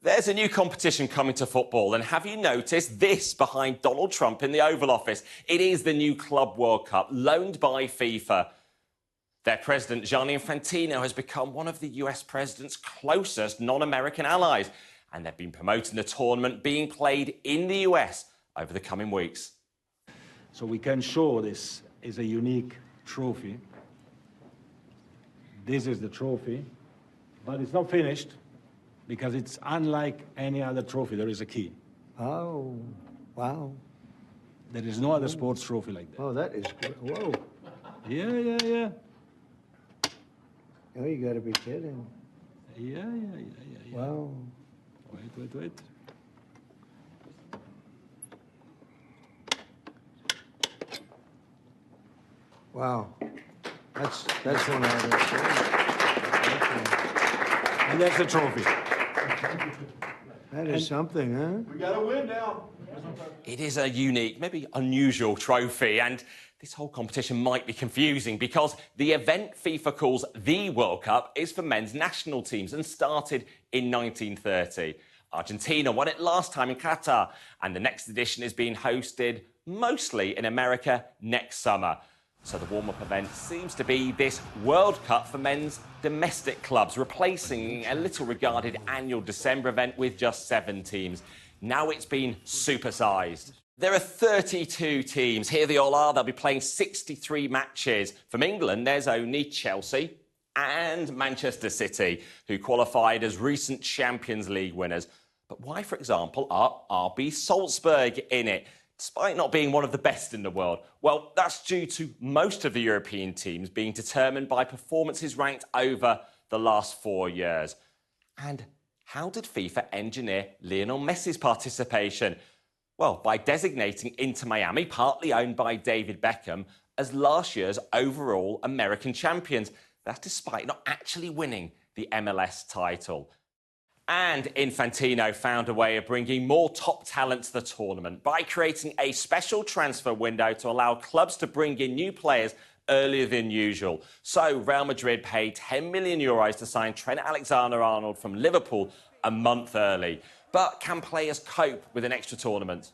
There's a new competition coming to football, and have you noticed this behind Donald Trump in the Oval Office? It is the new Club World Cup, loaned by FIFA. Their president, Gianni Infantino, has become one of the US president's closest non-American allies, and they've been promoting the tournament being played in the US over the coming weeks. So we can show this is a unique trophy. This is the trophy, but it's not finished because it's unlike any other trophy. There is a key. Oh, wow. There is no other sports trophy like that. Oh, that is good. Whoa. Yeah. Oh, you gotta be kidding. Yeah. Wow. Wait. Wow. That's one out of that. And that's the trophy. That is something, huh? We gotta win now. It is a unique, maybe unusual trophy, and this whole competition might be confusing because the event FIFA calls the World Cup is for men's national teams and started in 1930. Argentina won it last time in Qatar, and the next edition is being hosted mostly in America next summer. So the warm-up event seems to be this World Cup for men's domestic clubs, replacing a little-regarded annual December event with just 7 teams. Now it's been supersized. There are 32 teams. Here they all are. They'll be playing 63 matches. From England, there's only Chelsea and Manchester City, who qualified as recent Champions League winners. But why, for example, are RB Salzburg in it, despite not being one of the best in the world? Well, that's due to most of the European teams being determined by performances ranked over the last 4 years. And how did FIFA engineer Lionel Messi's participation? Well, by designating Inter Miami, partly owned by David Beckham, as last year's overall American champions. That's despite not actually winning the MLS title. And Infantino found a way of bringing more top talent to the tournament by creating a special transfer window to allow clubs to bring in new players earlier than usual. So Real Madrid paid €10 million to sign Trent Alexander-Arnold from Liverpool a month early. But can players cope with an extra tournament?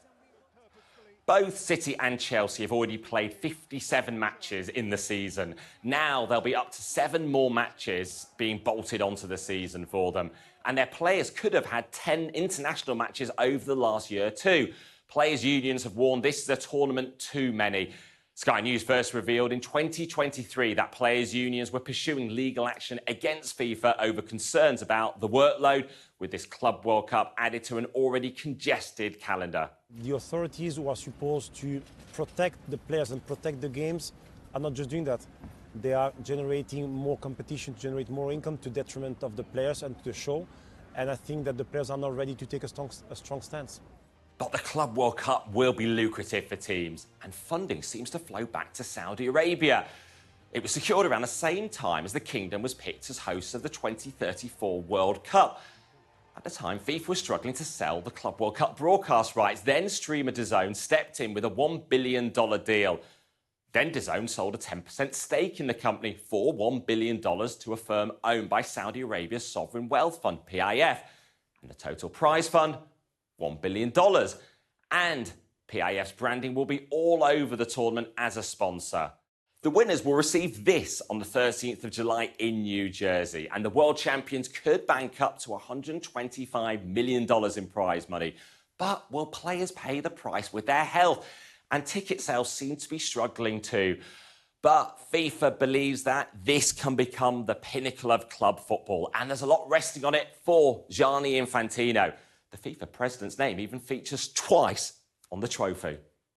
Both City and Chelsea have already played 57 matches in the season. Now there'll be up to 7 more matches being bolted onto the season for them. And their players could have had 10 international matches over the last year too. Players' unions have warned this is a tournament too many. Sky News first revealed in 2023 that players' unions were pursuing legal action against FIFA over concerns about the workload, with this Club World Cup added to an already congested calendar. The authorities who are supposed to protect the players and protect the games are not just doing that. They are generating more competition, to generate more income to detriment of the players and to the show. And I think that the players are not ready to take a strong stance. But the Club World Cup will be lucrative for teams, and funding seems to flow back to Saudi Arabia. It was secured around the same time as the kingdom was picked as host of the 2034 World Cup. At the time, FIFA was struggling to sell the Club World Cup broadcast rights. Then streamer DAZN stepped in with a $1 billion deal. Then DAZN sold a 10% stake in the company for $1 billion to a firm owned by Saudi Arabia's sovereign wealth fund, PIF. And the total prize fund, $1 billion. And PIF's branding will be all over the tournament as a sponsor. The winners will receive this on the 13th of July in New Jersey, and the world champions could bank up to $125 million in prize money. But will players pay the price with their health? And ticket sales seem to be struggling too. But FIFA believes that this can become the pinnacle of club football, and there's a lot resting on it for Gianni Infantino. The FIFA president's name even features twice on the trophy.